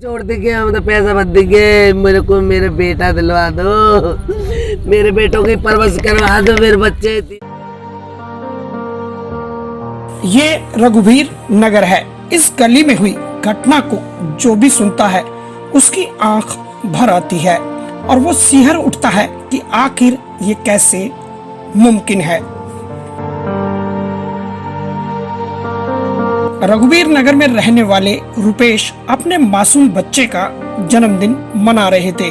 छोड़ देंगे हम तो पैसा मत देंगे, मेरे को मेरे बेटा दिलवा दो, मेरे बेटों की परवरिश करवा दो, मेरे बच्चे। ये रघुवीर नगर है। इस गली में हुई घटना को जो भी सुनता है उसकी आंख भर आती है और वो सिहर उठता है कि आखिर ये कैसे मुमकिन है। रघुवीर नगर में रहने वाले रुपेश अपने मासूम बच्चे का जन्मदिन मना रहे थे।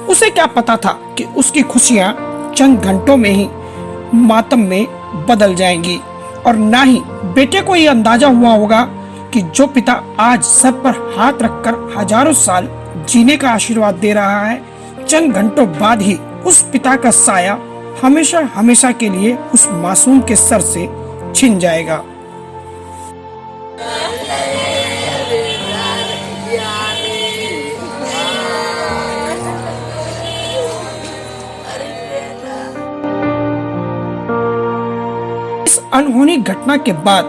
उसे क्या पता था कि उसकी खुशियां चंद घंटों में ही मातम में बदल जाएंगी, और ना ही बेटे को ये अंदाजा हुआ होगा कि जो पिता आज सर पर हाथ रखकर हजारों साल जीने का आशीर्वाद दे रहा है, चंद घंटों बाद ही उस पिता का साया हमेशा हमेशा के लिए उस मासूम के सर से छिन जाएगा। इस अनहोनी घटना के बाद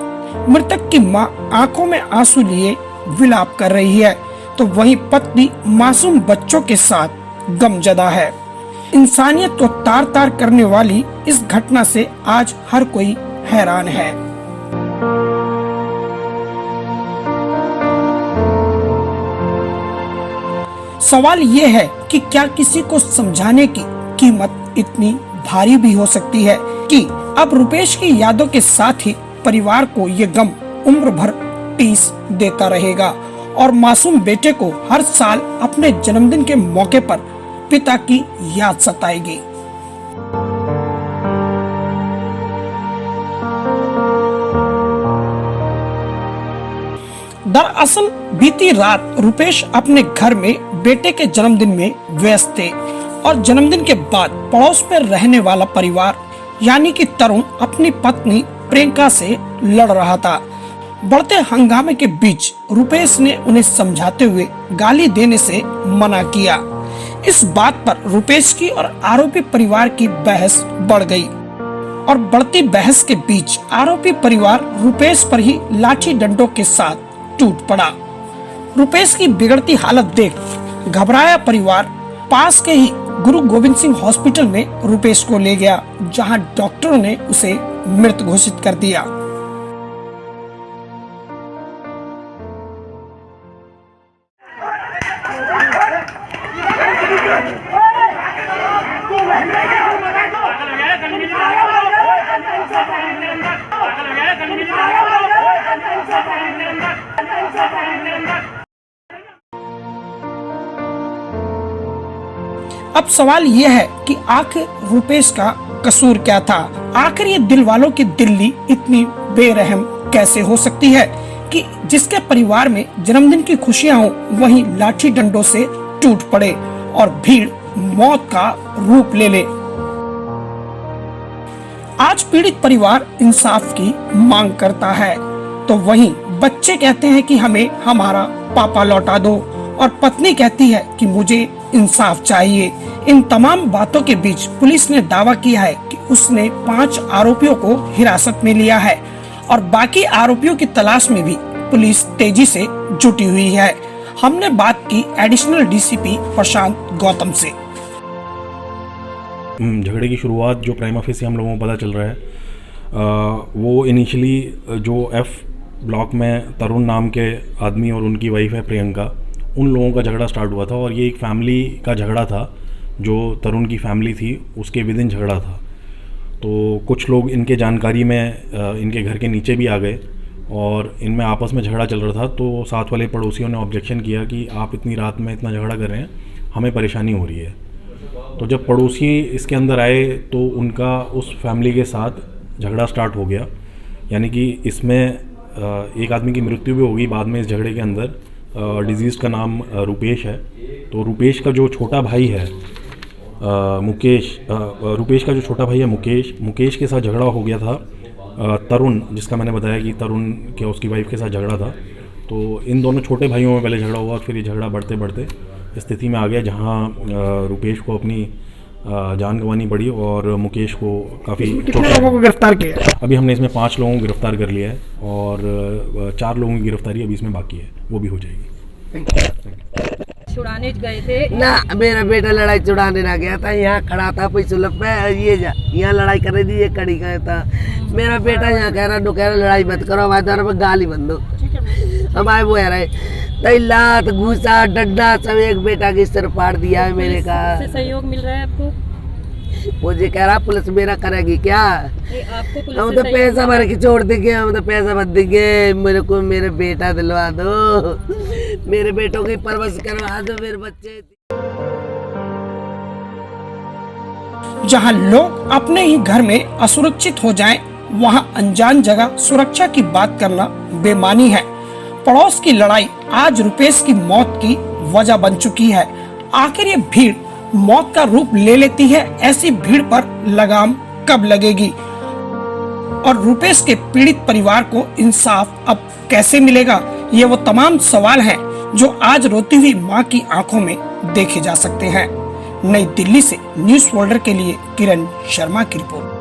मृतक की मां आंखों में आंसू लिए विलाप कर रही है, तो वहीं पत्नी मासूम बच्चों के साथ गमजदा है। इंसानियत को तार तार करने वाली इस घटना से आज हर कोई हैरान है। सवाल ये है कि क्या किसी को समझाने की कीमत इतनी भारी भी हो सकती है कि अब रुपेश की यादों के साथ ही परिवार को ये गम उम्र भर टीस देता रहेगा, और मासूम बेटे को हर साल अपने जन्मदिन के मौके पर पिता की याद सताएगी। दरअसल बीती रात रुपेश अपने घर में बेटे के जन्मदिन में व्यस्त थे, और जन्मदिन के बाद पड़ोस में रहने वाला परिवार यानी कि तरुण अपनी पत्नी प्रियंका से लड़ रहा था। बढ़ते हंगामे के बीच रुपेश ने उन्हें समझाते हुए गाली देने से मना किया। इस बात पर रुपेश की और आरोपी परिवार की बहस बढ़ गई, और बढ़ती बहस के बीच आरोपी परिवार रुपेश पर ही लाठी डंडों के साथ टूट पड़ा। रुपेश की बिगड़ती हालत देख घबराया परिवार पास के ही गुरु गोविंद सिंह हॉस्पिटल में रुपेश को ले गया, जहां डॉक्टरों ने उसे मृत घोषित कर दिया। अब सवाल यह है कि आखिर रुपेश का कसूर क्या था? आखिर ये दिल वालों की दिल्ली इतनी बेरहम कैसे हो सकती है कि जिसके परिवार में जन्मदिन की खुशियां हो वहीं लाठी डंडों से टूट पड़े और भीड़ मौत का रूप ले ले। आज पीड़ित परिवार इंसाफ की मांग करता है, तो वहीं बच्चे कहते हैं कि हमें हमारा पापा लौटा दो, और पत्नी कहती है कि मुझे इंसाफ चाहिए। इन तमाम बातों के बीच पुलिस ने दावा किया है कि उसने 5 आरोपियों को हिरासत में लिया है, और बाकी आरोपियों की तलाश में भी पुलिस तेजी से जुटी हुई है। हमने बात की एडिशनल डीसीपी प्रशांत गौतम से। झगड़े की शुरुआत जो प्राइमा फेसी हम लोगों को पता चल रहा है, वो इनिशियली जो एफ ब्लॉक में तरुण नाम के आदमी और उनकी वाइफ है प्रियंका, उन लोगों का झगड़ा स्टार्ट हुआ था, और ये एक फैमिली का झगड़ा था। जो तरुण की फैमिली थी उसके विद इन झगड़ा था। तो कुछ लोग इनके जानकारी में इनके घर के नीचे भी आ गए, और इनमें आपस में झगड़ा चल रहा था। तो साथ वाले पड़ोसियों ने ऑब्जेक्शन किया कि आप इतनी रात में इतना झगड़ा कर रहे हैं, हमें परेशानी हो रही है। तो जब पड़ोसी इसके अंदर आए तो उनका उस फैमिली के साथ झगड़ा स्टार्ट हो गया, यानी कि इसमें एक आदमी की मृत्यु भी होगी बाद में इस झगड़े के अंदर। डिजीज़ का नाम रुपेश है। तो रुपेश का जो छोटा भाई है मुकेश, रुपेश का जो छोटा भाई है मुकेश के साथ झगड़ा हो गया था तरुण, जिसका मैंने बताया कि तरुण के उसकी वाइफ के साथ झगड़ा था। तो इन दोनों छोटे भाइयों में पहले झगड़ा हुआ, और फिर ये झगड़ा बढ़ते बढ़ते स्थिति में आ गया जहां रुपेश को अपनी जान गंवानी पड़ी, और मुकेश को काफ़ी कितने लोगों को गिरफ्तार किया? अभी हमने इसमें 5 लोगों को गिरफ्तार कर लिया है, और 4 लोगों की गिरफ्तारी अभी इसमें बाकी है, वो भी हो जाएगी। छुड़ाने गए थे। ना मेरा बेटा लड़ाई छुड़ाने ना गया था, यहाँ खड़ा था पैसुलभ पे, ये जा यहाँ लड़ाई कर रही थी, ये कड़ी गया था। मेरा बेटा यहाँ कह रहा लड़ाई मत करो, हमारे द्वारा में गाली बंद दो, हमारे वो है रहे तई लात घूसा डंडा सब एक बेटा के सिर फाड़ दिया है मेरे का। से सहयोग मिल रहा है आपको? वो जी कह रहा पुलिस मेरा करेगी क्या, आपको पुलिस हम से तो सहयोग- पैसा भर के छोड़ देंगे, हम तो पैसा मत देंगे, मेरे को मेरे बेटा दिलवा दो, मेरे बेटों की परवरिश करवा दो, मेरे बच्चे। जहां लोग अपने ही घर में असुरक्षित हो जाएं, वहां अनजान जगह सुरक्षा की बात करना बेमानी है। पड़ोस की लड़ाई आज रुपेश की मौत की वजह बन चुकी है। आखिर ये भीड़ मौत का रूप ले लेती है, ऐसी भीड़ पर लगाम कब लगेगी और रुपेश के पीड़ित परिवार को इंसाफ अब कैसे मिलेगा? ये वो तमाम सवाल हैं जो आज रोती हुई मां की आंखों में देखे जा सकते हैं। नई दिल्ली से न्यूज़ फोल्डर के लिए किरण शर्मा की रिपोर्ट।